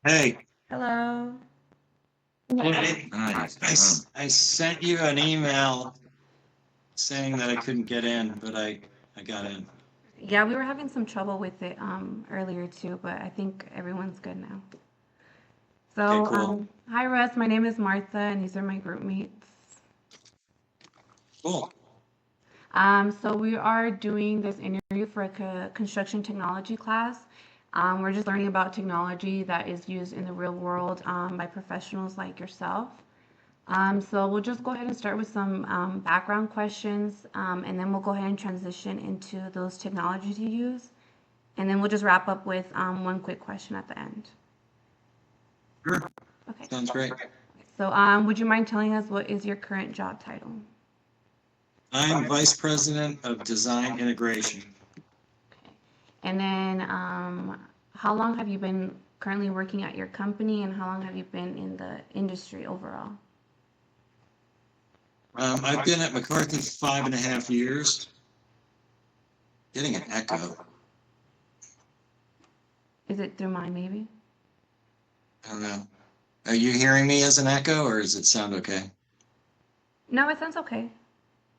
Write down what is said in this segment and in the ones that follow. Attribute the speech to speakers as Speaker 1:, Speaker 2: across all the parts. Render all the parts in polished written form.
Speaker 1: Hey,
Speaker 2: Hello.
Speaker 1: I sent you an email saying that I couldn't get in, but I got in.
Speaker 2: Yeah, we were having some trouble with it earlier too, but I think everyone's good now.
Speaker 1: Okay,
Speaker 2: So,
Speaker 1: cool.
Speaker 2: hi Russ, my name is Martha, and these are my group mates.
Speaker 1: Cool.
Speaker 2: So we are doing this interview for a construction technology class. We're just learning about technology that is used in the real world by professionals like yourself. So we'll just go ahead and start with some background questions, and then we'll go ahead and transition into those technologies you use. And then we'll just wrap up with one quick question at the end.
Speaker 1: Sure.
Speaker 2: Okay.
Speaker 1: Sounds great.
Speaker 2: So, would you mind telling us what is your current job title?
Speaker 1: I'm Vice President of Design Integration.
Speaker 2: Okay. And then, how long have you been currently working at your company, and how long have you been in the industry overall?
Speaker 1: I've been at McCarthy 5.5 years. Getting an echo.
Speaker 2: Is it through mine, maybe?
Speaker 1: I don't know. Are you hearing me as an echo, or does it sound okay?
Speaker 2: No, it sounds okay.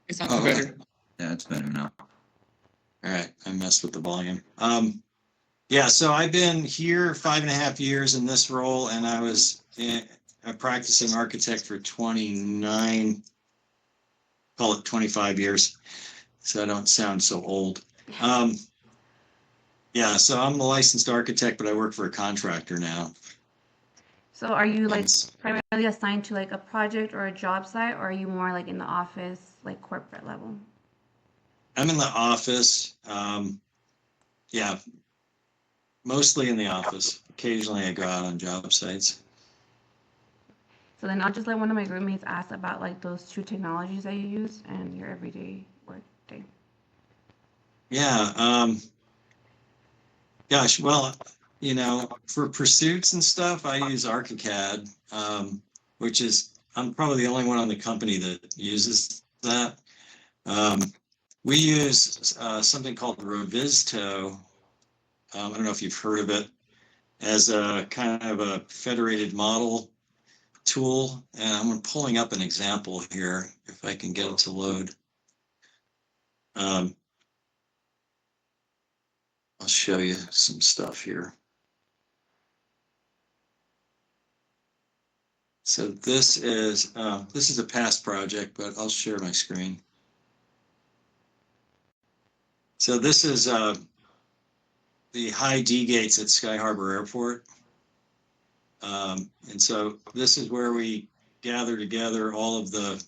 Speaker 1: It sounds better. Yeah, it's better now. All right, I messed with the volume. Yeah, so I've been here 5.5 years in this role, and I was a practicing architect for 29, call it 25 years, so I don't sound so old. Um, yeah, so I'm a licensed architect, but I work for a contractor now.
Speaker 2: So, are you
Speaker 1: And
Speaker 2: like primarily assigned to like a project or a job site, or are you more like in the office, like corporate level?
Speaker 1: I'm in the office. Yeah, mostly in the office. Occasionally I go out on job sites.
Speaker 2: So then I'll just let one of my roommates ask about like those two technologies that you use and your everyday work day.
Speaker 1: Yeah, gosh, well, for pursuits and stuff, I use ArchiCAD, which is, I'm probably the only one on the company that uses that. Um, we use something called Revisto. I don't know if you've heard of it, as a kind of a federated model tool. And I'm pulling up an example here, if I can get it to load. Um, I'll show you some stuff here. So this is a past project, but I'll share my screen. So this is the high D gates at Sky Harbor Airport. And so this is where we gather together all of the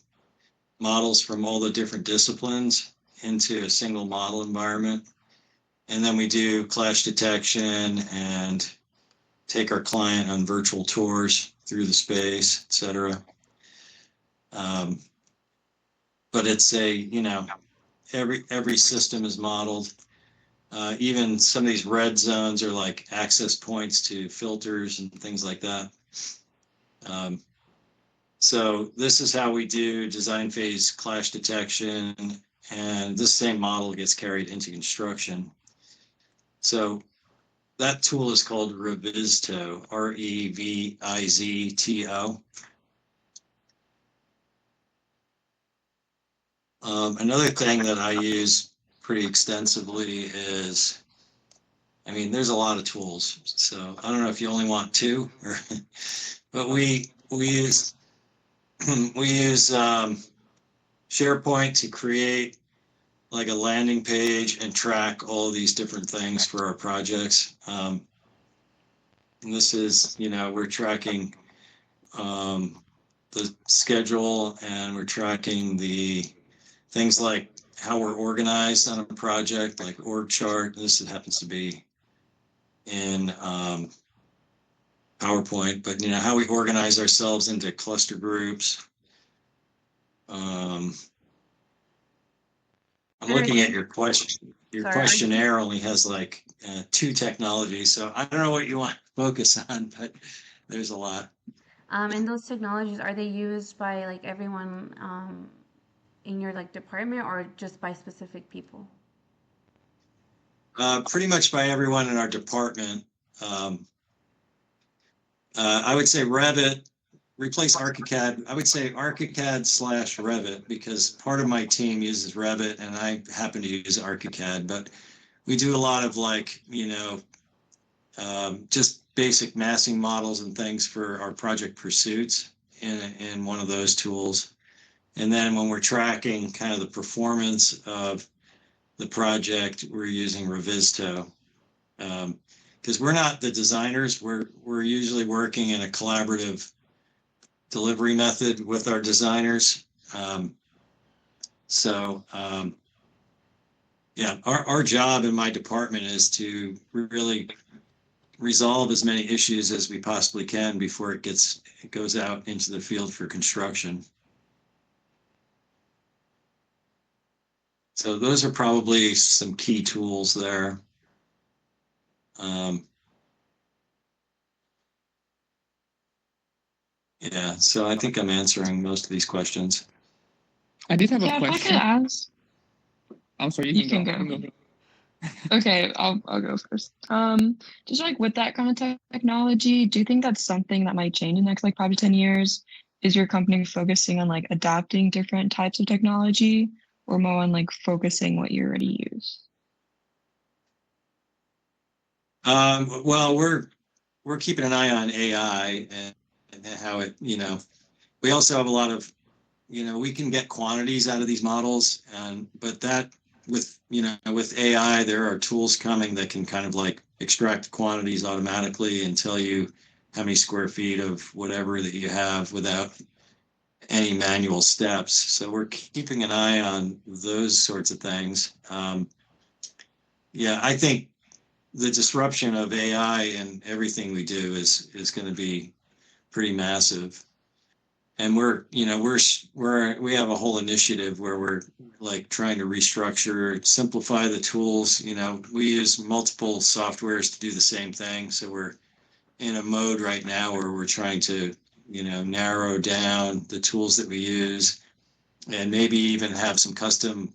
Speaker 1: models from all the different disciplines into a single model environment. And then we do clash detection and take our client on virtual tours through the space, et cetera. Um, but it's every system is modeled. Even some of these red zones are like access points to filters and things like that. Um, so this is how we do design phase clash detection, and this same model gets carried into construction. So that tool is called Revisto, Revizto. Another thing that I use pretty extensively is, I mean, there's a lot of tools. So I don't know if you only want two, or, but we use we use SharePoint to create like a landing page and track all of these different things for our projects. And this is, we're tracking um, the schedule, and we're tracking the things like how we're organized on a project, like org chart. This happens to be in PowerPoint, but how we organize ourselves into cluster groups. Um, I'm
Speaker 2: And
Speaker 1: looking at your question. Your
Speaker 2: sorry, are you,
Speaker 1: questionnaire only has like two technologies, so I don't know what you want to focus on, but there's a lot.
Speaker 2: and those technologies, are they used by like everyone in your like department or just by specific people?
Speaker 1: Pretty much by everyone in our department. Um, I would say Revit, replace ArchiCAD. I would say ArchiCAD/Revit because part of my team uses Revit and I happen to use ArchiCAD, but we do a lot of like, just basic massing models and things for our project pursuits in one of those tools. And then when we're tracking kind of the performance of the project, we're using Revisto. Because we're not the designers, we're usually working in a collaborative delivery method with our designers. Yeah, our job in my department is to really resolve as many issues as we possibly can before it goes out into the field for construction. So those are probably some key tools there. Yeah, so I think I'm answering most of these questions.
Speaker 3: I did have a
Speaker 4: Yeah, if I could
Speaker 3: question.
Speaker 4: ask.
Speaker 3: I'm sorry,
Speaker 4: You can go. Okay, I'll go first. Just like with that kind of technology, do you think that's something that might change in the next like 5 to 10 years? Is your company focusing on like adapting different types of technology or more on like focusing what you already use?
Speaker 1: Well, we're keeping an eye on AI and how it, we also have a lot of, we can get quantities out of these models, but that with AI, there are tools coming that can kind of like extract quantities automatically and tell you how many square feet of whatever that you have without any manual steps. So we're keeping an eye on those sorts of things. Yeah, I think the disruption of AI and everything we do is going to be pretty massive. And we have a whole initiative where we're like trying to restructure, simplify the tools. We use multiple softwares to do the same thing. So we're in a mode right now where we're trying to, narrow down the tools that we use and maybe even have some custom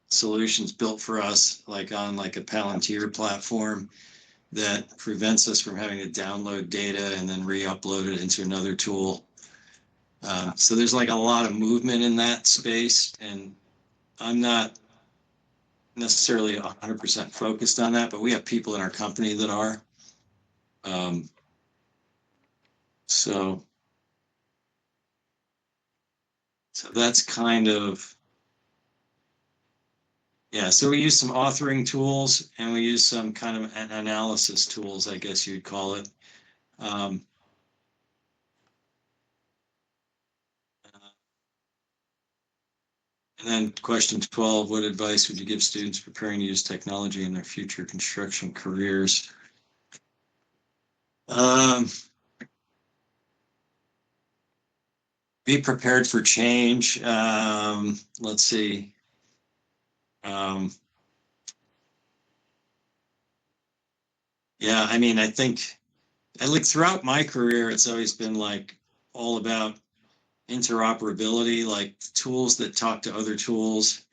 Speaker 1: solutions built for us, like on like a Palantir platform that prevents us from having to download data and then re-upload it into another tool. So there's like a lot of movement in that space, and I'm not necessarily 100% focused on that, but we have people in our company that are. So that's kind of, yeah, so we use some authoring tools and we use some kind of analysis tools, I guess you'd call it. And then question 12, what advice would you give students preparing to use technology in their future construction careers? Be prepared for change. Let's see. Yeah, I mean, I think like throughout my career, it's always been like all about interoperability, like tools that talk to other tools.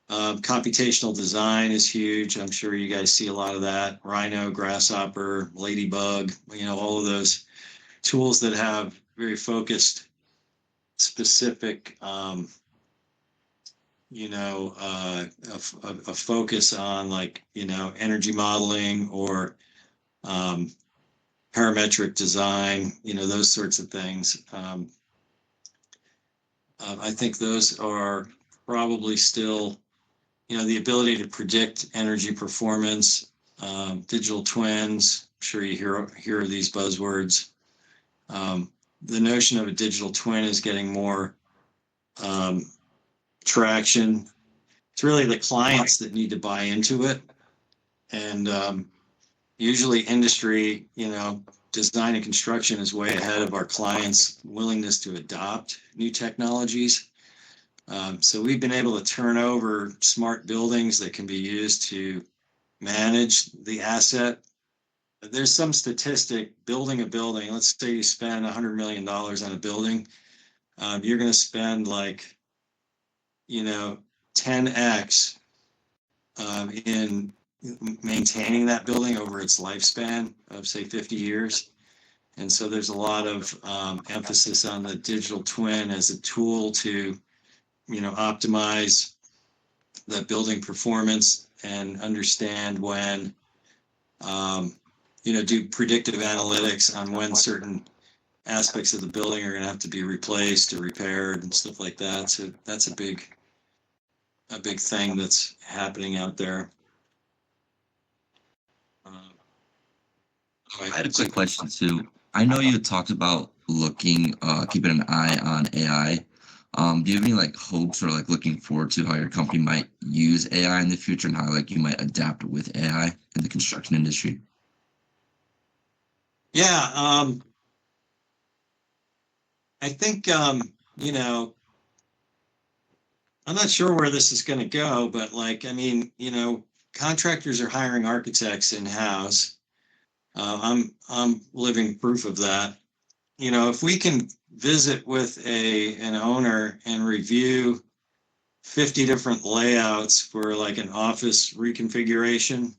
Speaker 1: Computational design is huge. I'm sure you guys see a lot of that. Rhino, Grasshopper, Ladybug, all of those tools that have very focused, specific, a focus on like, energy modeling or parametric design, those sorts of things. I think those are probably still, the ability to predict energy performance, digital twins. I'm sure you hear these buzzwords. The notion of a digital twin is getting more traction. It's really the clients that need to buy into it. And usually industry, design and construction is way ahead of our clients' willingness to adopt new technologies. So we've been able to turn over smart buildings that can be used to manage the asset. There's some statistic, building a building, let's say you spend $100 million on a building, you're going to spend like, 10x in maintaining that building over its lifespan of say 50 years. And so there's a lot of emphasis on the digital twin as a tool to, optimize the building performance and understand when, do predictive analytics on when certain aspects of the building are going to have to be replaced or repaired and stuff like that. So that's a big thing that's happening out there.
Speaker 5: I had a quick question too. I know you had talked about keeping an eye on AI. Do you have any like hopes or like looking forward to how your company might use AI in the future and how like you might adapt with AI in the construction industry?
Speaker 1: Yeah, I think I'm not sure where this is going to go, but contractors are hiring architects in-house. I'm living proof of that. If we can visit with an owner and review 50 different layouts for like an office reconfiguration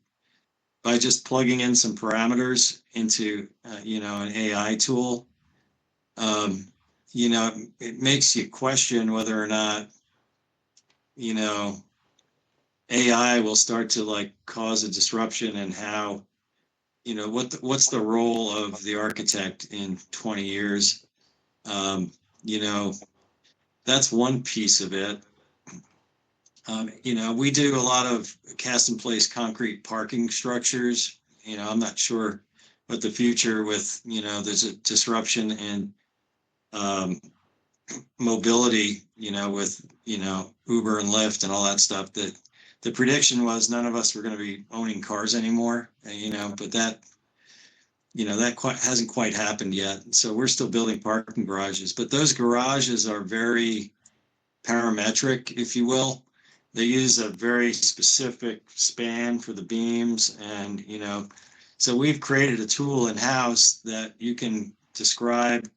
Speaker 1: by just plugging in some parameters into an AI tool, it makes you question whether or not AI will start to like cause a disruption in how what's the role of the architect in 20 years. That's one piece of it. We do a lot of cast in place concrete parking structures. I'm not sure what the future with, there's a disruption in mobility, with, Uber and Lyft and all that stuff, that the prediction was none of us were going to be owning cars anymore, but that, hasn't quite happened yet. So we're still building parking garages, but those garages are very parametric, if you will. They use a very specific span for the beams. And, so we've created a tool in-house that you can describe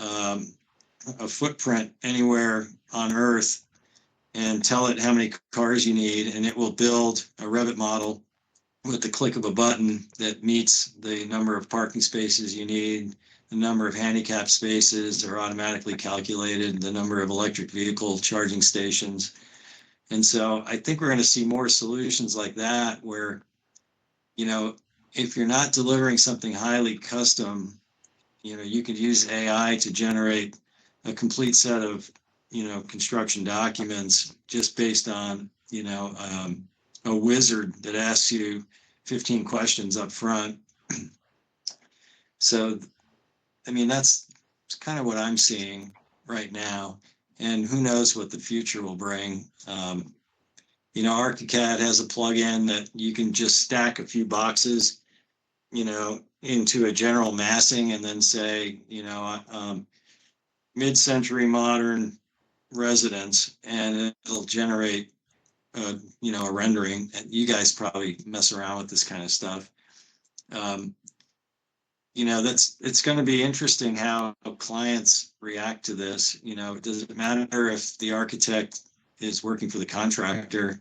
Speaker 1: a footprint anywhere on Earth and tell it how many cars you need, and it will build a Revit model with the click of a button that meets the number of parking spaces you need. The number of handicap spaces are automatically calculated, the number of electric vehicle charging stations. And so I think we're going to see more solutions like that where, if you're not delivering something highly custom, you could use AI to generate a complete set of, construction documents just based on, a wizard that asks you 15 questions up front. So, that's kind of what I'm seeing right now. And who knows what the future will bring. ArchiCAD has a plugin that you can just stack a few boxes, into a general massing and then say, mid-century modern residence, and it'll generate, a rendering. And you guys probably mess around with this kind of stuff. It's going to be interesting how clients react to this. Does it matter if the architect is working for the contractor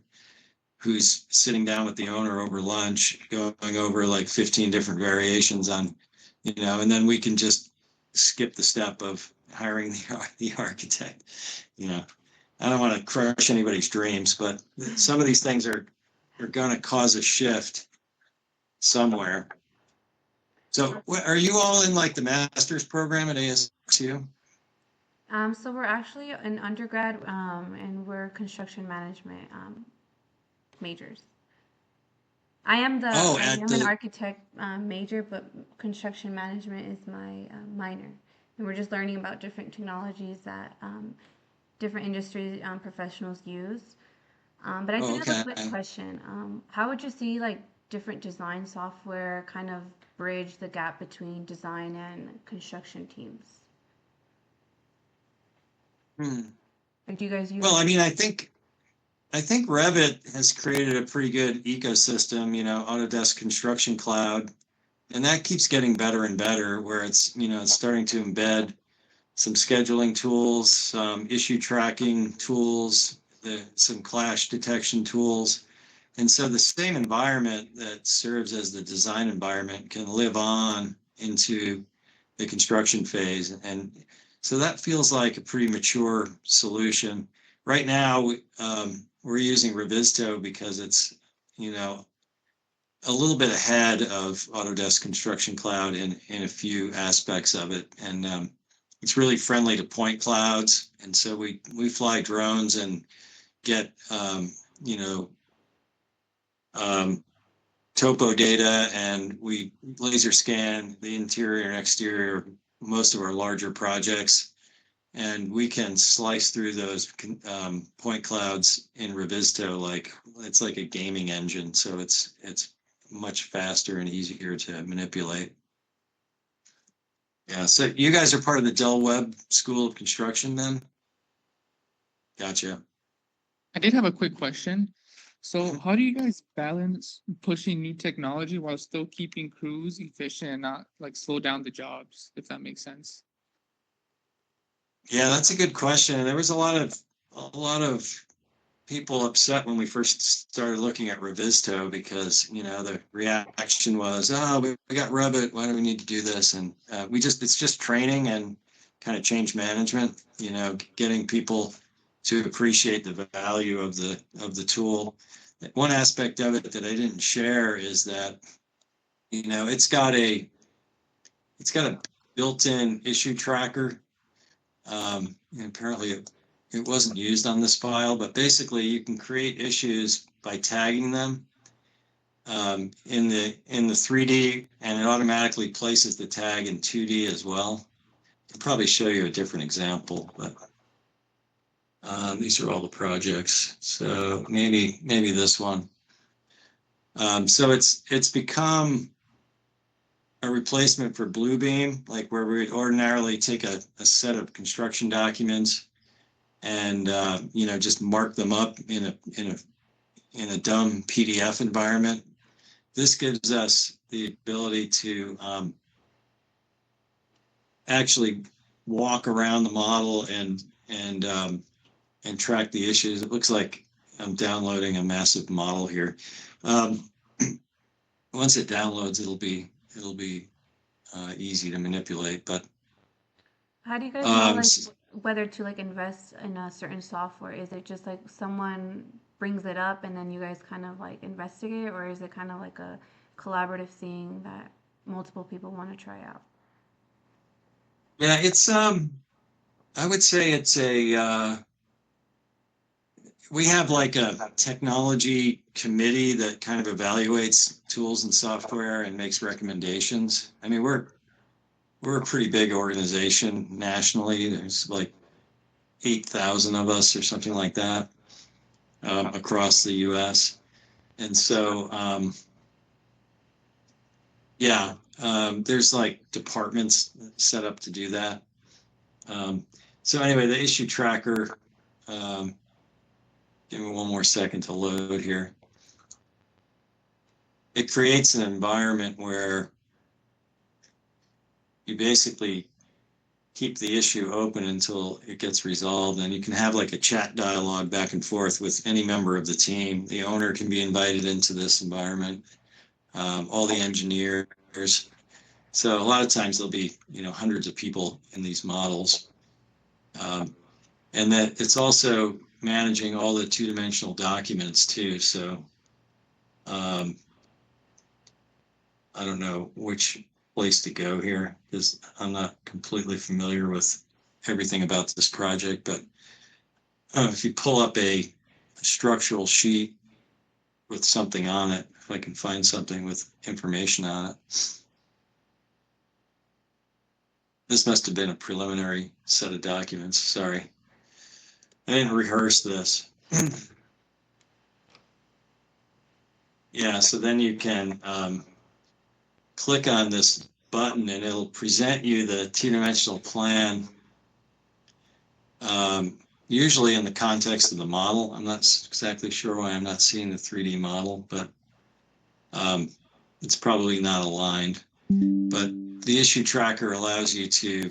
Speaker 1: who's sitting down with the owner over lunch, going over like 15 different variations on, and then we can just skip the step of hiring the architect. I don't want to crush anybody's dreams, but some of these things are going to cause a shift somewhere. So are you all in like the master's program at ASU?
Speaker 2: So we're actually an undergrad, and we're construction management majors. I am an architect major, but construction management is my minor, and we're just learning about different technologies that different industry professionals use. But I did have a quick question. How would you see like different design software kind of bridge the gap between design and construction teams? Like, do you guys use?
Speaker 1: Well, I think Revit has created a pretty good ecosystem, Autodesk Construction Cloud, and that keeps getting better and better, where it's, it's starting to embed some scheduling tools, some issue tracking tools, some clash detection tools. And so the same environment that serves as the design environment can live on into the construction phase. And so that feels like a pretty mature solution. Right now, we're using Revisto because it's, you know, a little bit ahead of Autodesk Construction Cloud in a few aspects of it. And it's really friendly to point clouds. And so we fly drones and get, you know, topo data, and we laser scan the interior and exterior of most of our larger projects. And we can slice through those point clouds in Revisto like it's like a gaming engine. So it's much faster and easier to manipulate. Yeah, so you guys are part of the Dell Webb School of Construction then? Gotcha.
Speaker 3: I did have a quick question. So how do you guys balance pushing new technology while still keeping crews efficient and not like slow down the jobs, if that makes sense?
Speaker 1: Yeah, that's a good question. There was a lot of people upset when we first started looking at Revisto because, you know, the reaction was, oh, we got Revit, why do we need to do this? And it's just training and kind of change management, you know, getting people to appreciate the value of the tool. One aspect of it that I didn't share is that, you know, it's got a built-in issue tracker. And apparently it wasn't used on this file, but basically you can create issues by tagging them in the 3D, and it automatically places the tag in 2D as well. I'll probably show you a different example, but these are all the projects. So maybe this one. So it's become a replacement for Bluebeam, like where we would ordinarily take a set of construction documents and you know, just mark them up in a dumb PDF environment. This gives us the ability to actually walk around the model and track the issues. It looks like I'm downloading a massive model here. Once it downloads, it'll be easy to manipulate. But
Speaker 2: How do you guys know like whether to like invest in a certain software? Is it just like someone brings it up and then you guys kind of like investigate, or is it kind of like a collaborative thing that multiple people want to try out?
Speaker 1: yeah, it's I would say it's a we have like a technology committee that kind of evaluates tools and software and makes recommendations. I mean, we're a pretty big organization nationally. There's like 8,000 of us or something like that across the US. And so, yeah, there's like departments set up to do that. So anyway, the issue tracker, give me one more second to load here. It creates an environment where you basically keep the issue open until it gets resolved, and you can have like a chat dialogue back and forth with any member of the team. The owner can be invited into this environment, all the engineers. So a lot of times there'll be, you know, hundreds of people in these models. And that it's also managing all the two-dimensional documents too. So I don't know which place to go here because I'm not completely familiar with everything about this project, but if you pull up a structural sheet with something on it, if I can find something with information on it. This must have been a preliminary set of documents. Sorry. I didn't rehearse this. Yeah, so then you can click on this button and it'll present you the two-dimensional plan, usually in the context of the model. I'm not exactly sure why I'm not seeing the 3D model, but it's probably not aligned. But the issue tracker allows you to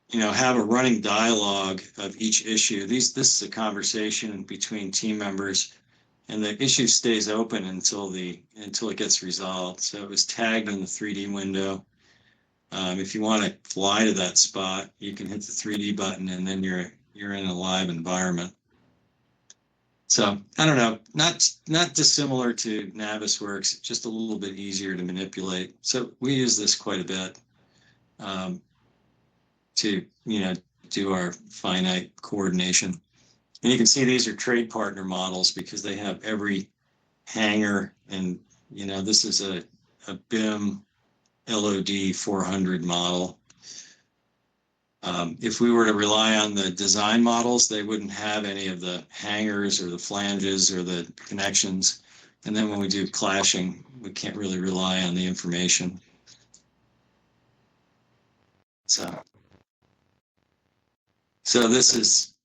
Speaker 1: you know, have a running dialogue of each issue. This is a conversation between team members and the issue stays open until it gets resolved. So it was tagged in the 3D window. If you want to fly to that spot, you can hit the 3D button, and then you're in a live environment. So I don't know, not dissimilar to Navisworks, just a little bit easier to manipulate. So we use this quite a bit to do our finite coordination. And you can see these are trade partner models because they have every hanger, and this is a BIM LOD 400 model. If we were to rely on the design models, they wouldn't have any of the hangers or the flanges or the connections. And then when we do clashing, we can't really rely on the information. So this is,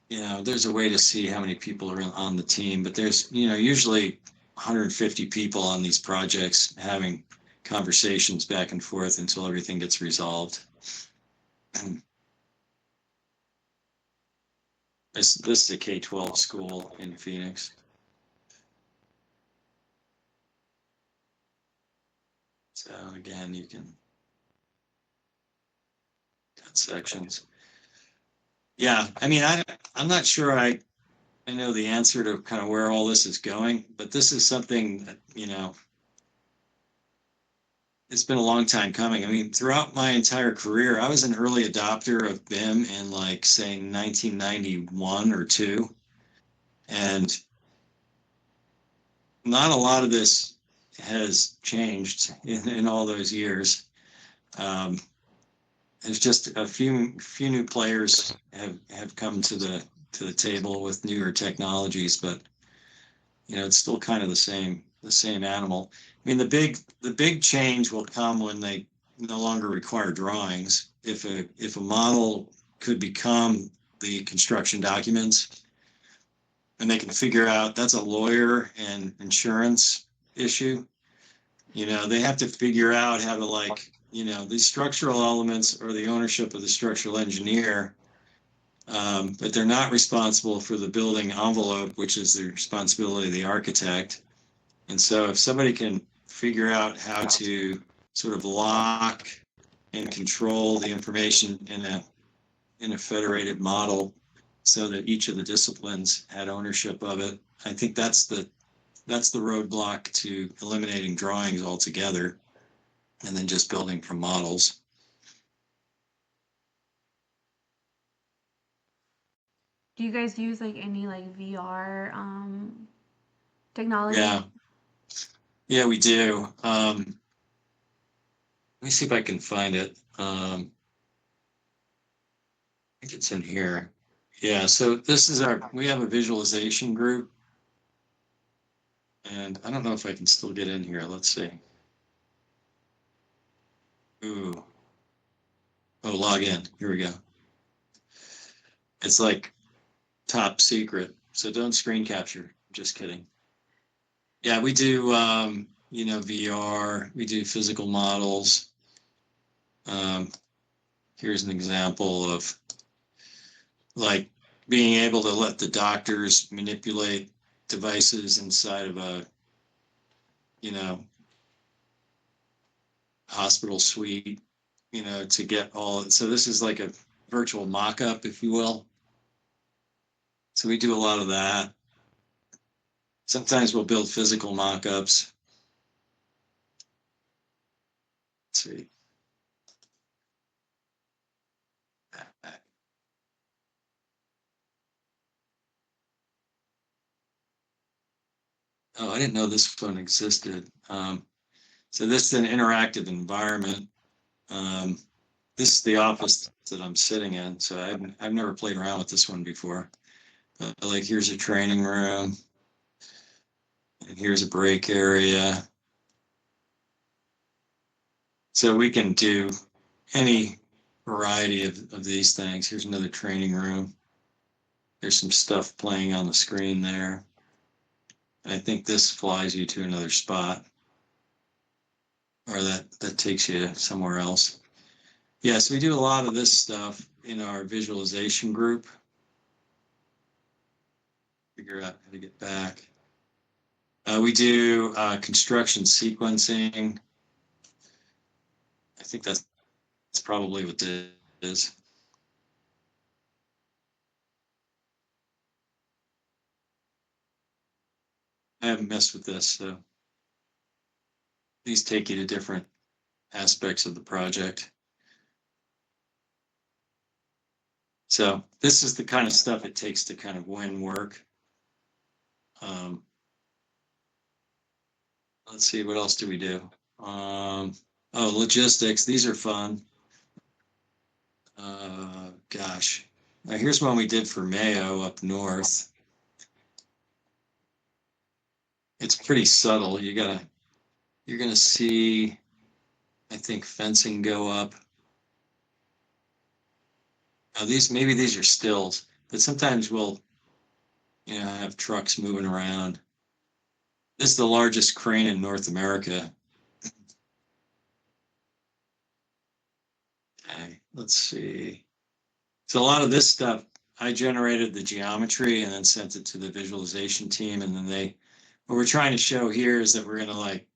Speaker 1: there's a way to see how many people are on the team, but there's, usually 150 people on these projects having conversations back and forth until everything gets resolved. This is a K-12 school in Phoenix. So again, you can cut sections. Yeah, I mean, I'm not sure I know the answer to kind of where all this is going, but this is something that, it's been a long time coming. I mean, throughout my entire career, I was an early adopter of BIM in like, say, 1991 or 2. And not a lot of this has changed in all those years. There's just a few new players have come to the table with newer technologies, but it's still kind of the same animal. I mean, the big change will come when they no longer require drawings. If a model could become the construction documents, and they can figure out that's a lawyer and insurance issue. They have to figure out how to these structural elements are the ownership of the structural engineer, but they're not responsible for the building envelope, which is the responsibility of the architect. And so if somebody can figure out how to sort of lock and control the information in a federated model so that each of the disciplines had ownership of it, I think that's the roadblock to eliminating drawings altogether and then just building from models.
Speaker 2: Do you guys use like any like VR technology?
Speaker 1: Yeah, we do. Let me see if I can find it. I think it's in here. Yeah, so this is we have a visualization group. And I don't know if I can still get in here. Let's see. Ooh. Oh, log in. Here we go. It's like top secret. So don't screen capture. Just kidding. Yeah, we do, VR. We do physical models. Here's an example of like being able to let the doctors manipulate devices inside of a, hospital suite, to get all. So this is like a virtual mock-up, if you will. So we do a lot of that. Sometimes we'll build physical mock-ups. Let's see. Oh, I didn't know this one existed. So this is an interactive environment. This is the office that I'm sitting in. So I've never played around with this one before. But like, here's a training room. And here's a break area. So we can do any variety of these things. Here's another training room. There's some stuff playing on the screen there. And I think this flies you to another spot. Or that takes you somewhere else. Yeah, so we do a lot of this stuff in our visualization group. Figure out how to get back. We do construction sequencing. I think that's probably what this is. I haven't messed with this, so these take you to different aspects of the project. So this is the kind of stuff it takes to kind of win work. Let's see, what else do we do? Oh, logistics. These are fun. Gosh. Now here's one we did for Mayo up north. It's pretty subtle. You're gonna see, I think, fencing go up. Now maybe these are stills, but sometimes we'll, have trucks moving around. This is the largest crane in North America. Okay, let's see. So a lot of this stuff, I generated the geometry and then sent it to the visualization team, and then what we're trying to show here is that we're gonna like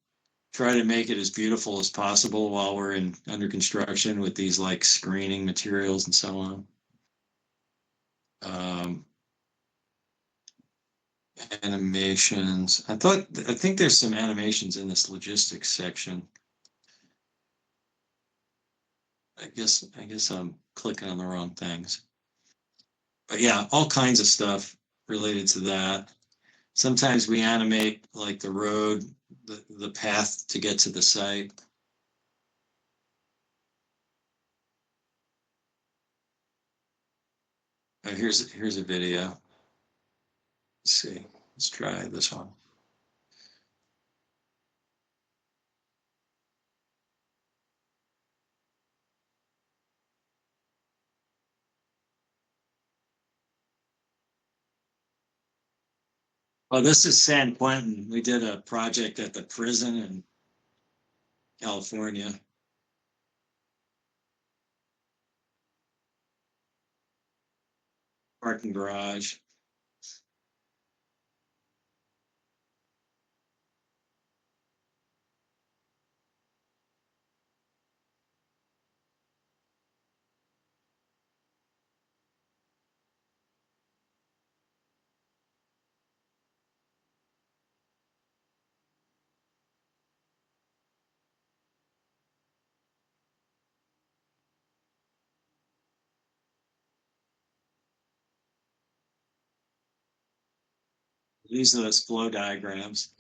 Speaker 1: try to make it as beautiful as possible while we're under construction with these like screening materials and so on. Animations. I think there's some animations in this logistics section. I guess I'm clicking on the wrong things. But yeah, all kinds of stuff related to that. Sometimes we animate like the road, the path to get to the site. Here's a video. Let's see. Let's try this one. Well, this is San Quentin. We did a project at the prison in California. Parking garage. These are those flow diagrams.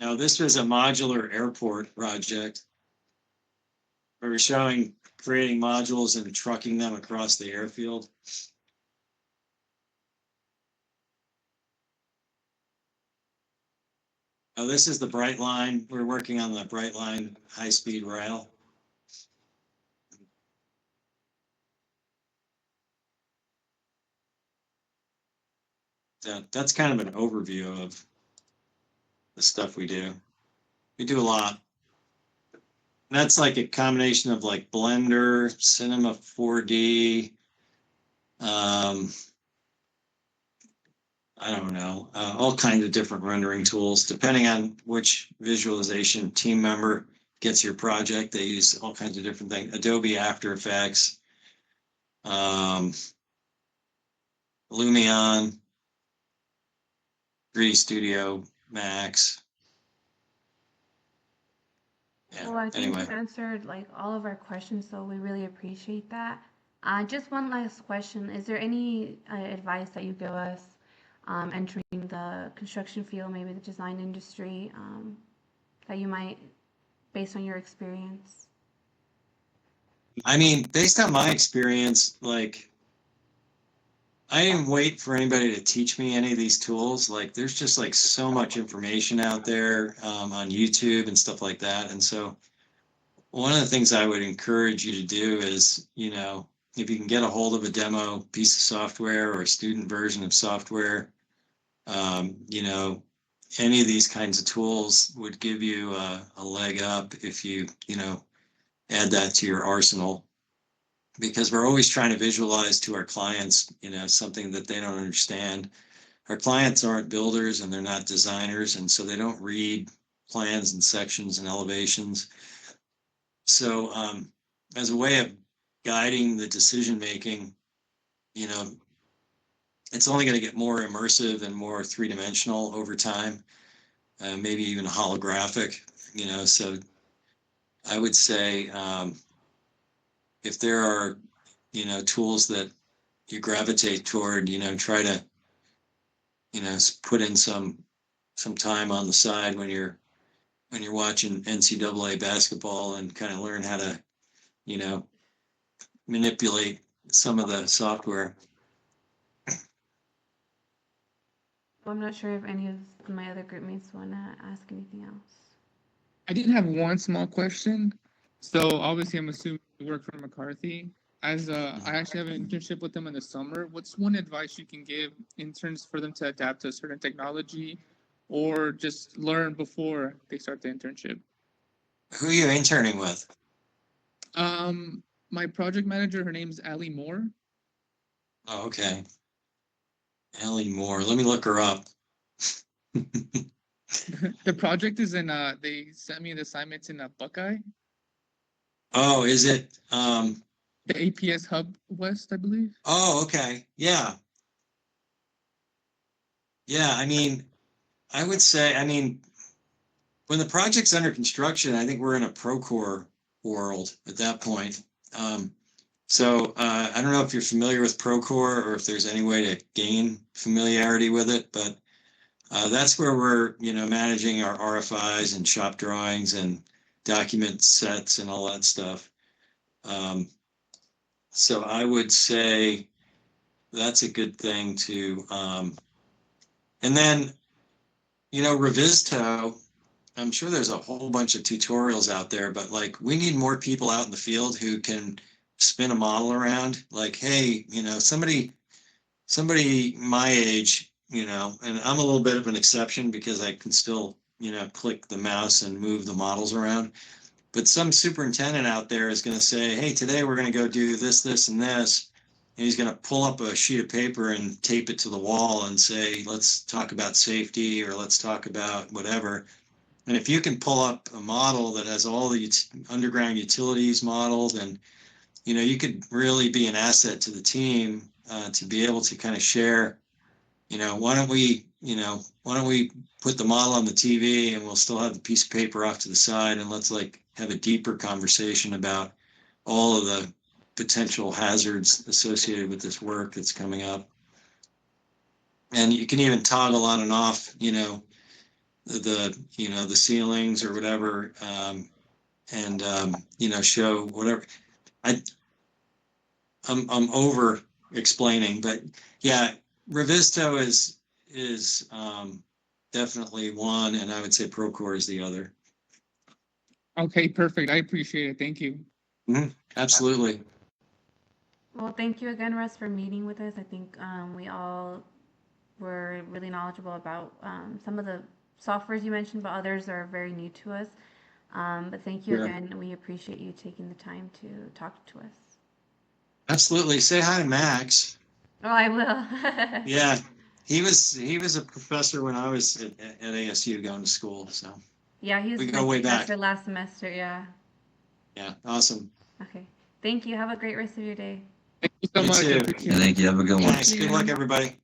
Speaker 1: Now, this was a modular airport project. We were showing creating modules and trucking them across the airfield. Now, this is the Bright Line. We're working on the Bright Line high-speed rail. That's kind of an overview of the stuff we do. We do a lot. That's like a combination of like Blender, Cinema 4D, I don't know, all kinds of different rendering tools, depending on which visualization team member gets your project. They use all kinds of different things. Adobe After Effects, Lumion, 3D Studio Max. Yeah,
Speaker 2: Well, I think
Speaker 1: anyway.
Speaker 2: you answered like all of our questions, so we really appreciate that. Just one last question. Is there any advice that you give us entering the construction field, maybe the design industry, that you might, based on your experience?
Speaker 1: I mean, based on my experience, like, I didn't wait for anybody to teach me any of these tools. Like, there's just like so much information out there on YouTube and stuff like that. And so one of the things I would encourage you to do is, if you can get a hold of a demo piece of software or a student version of software, any of these kinds of tools would give you a leg up if you, add that to your arsenal. because we're always trying to visualize to our clients, something that they don't understand. Our clients aren't builders and they're not designers, and so they don't read plans and sections and elevations. So as a way of guiding the decision making, it's only going to get more immersive and more three-dimensional over time, maybe even holographic, so I would say if there are, tools that you gravitate toward, try to, put in some time on the side when you're watching NCAA basketball and kind of learn how to, manipulate some of the software.
Speaker 2: Well, I'm not sure if any of my other group mates want to ask anything else.
Speaker 3: I did have one small question. So obviously, I'm assuming you work for McCarthy. As I actually have an internship with them in the summer. What's one advice you can give interns for them to adapt to a certain technology, or just learn before they start the internship?
Speaker 1: Who are you interning with?
Speaker 3: My project manager, her name's Allie Moore.
Speaker 1: Oh, okay. Ellie Moore. Let me look her up.
Speaker 3: The project is in they sent me the assignments in Buckeye,
Speaker 1: Oh, is it?
Speaker 3: the APS Hub West, I believe.
Speaker 1: Oh, okay. Yeah. Yeah, I mean, I would say, when the project's under construction, I think we're in a Procore world at that point. So I don't know if you're familiar with Procore or if there's any way to gain familiarity with it, but that's where we're, managing our RFIs and shop drawings and document sets and all that stuff. So I would say that's a good thing to, and then, Revisto, I'm sure there's a whole bunch of tutorials out there, but like we need more people out in the field who can spin a model around. Like, hey, somebody my age, and I'm a little bit of an exception because I can still, click the mouse and move the models around. But some superintendent out there is going to say, hey, today we're going to go do this, this, and this. And he's going to pull up a sheet of paper and tape it to the wall and say, let's talk about safety or let's talk about whatever. And if you can pull up a model that has all the underground utilities modeled, and you could really be an asset to the team to be able to kind of share. Why don't we put the model on the TV and we'll still have the piece of paper off to the side, and let's have a deeper conversation about all of the potential hazards associated with this work that's coming up. And you can even toggle on and off, the ceilings or whatever, and show whatever. I'm over explaining, but yeah, Revisto is definitely one, and I would say Procore is the other.
Speaker 3: Okay, perfect. I appreciate it. Thank you.
Speaker 1: Mm-hmm. Absolutely.
Speaker 2: Well, thank you again, Russ, for meeting with us. I think we all were really knowledgeable about some of the softwares you mentioned, but others are very new to us. But thank you again. We appreciate you taking the time to talk to us.
Speaker 1: Absolutely. Say hi to Max.
Speaker 2: Oh, I will.
Speaker 1: Yeah, he was a professor when I was at ASU going to school. So
Speaker 2: yeah, he was
Speaker 1: we go way back.
Speaker 2: Last semester. Yeah.
Speaker 1: Yeah. Awesome.
Speaker 2: Okay. Thank you. Have a great rest of your day.
Speaker 3: Thank you so
Speaker 1: You
Speaker 3: much.
Speaker 1: too.
Speaker 3: I appreciate it.
Speaker 5: Thank you. Have a good one.
Speaker 1: Thanks. Good luck, everybody.